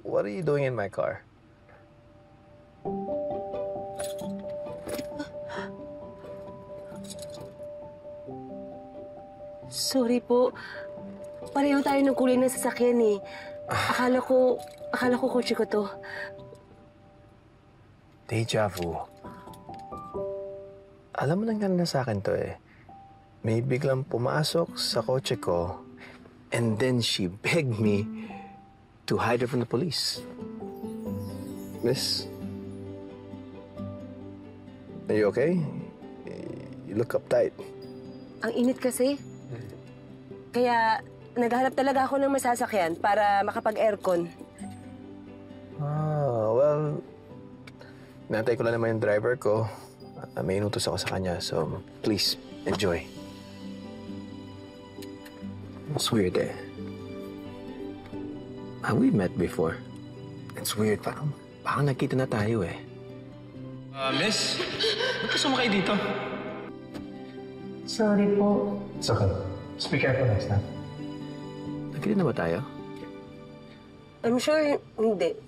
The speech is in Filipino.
What are you doing in my car? Sorry po. Pareho tayo ng kulay ng sasakyan eh. Akala ko kotse ko to. Deja vu. Alam mo nangyari na sa akin to eh. May biglang pumasok sa kotse ko and then she begged me to hide her from the police. Miss? Are you okay? You look uptight. Ang init kasi. Kaya naghahanap talaga ako ng masasakyan para makapag-aircon. Well, nantay ko lang naman yung driver ko. May inutos ako sa kanya, so please, enjoy. It's weird eh. We met before. It's weird, parang nakita na tayo eh. Miss? Ba't ka sumakay dito? Sorry po. It's okay. Just be careful next time. Nagkita na ba tayo? I'm sure hindi.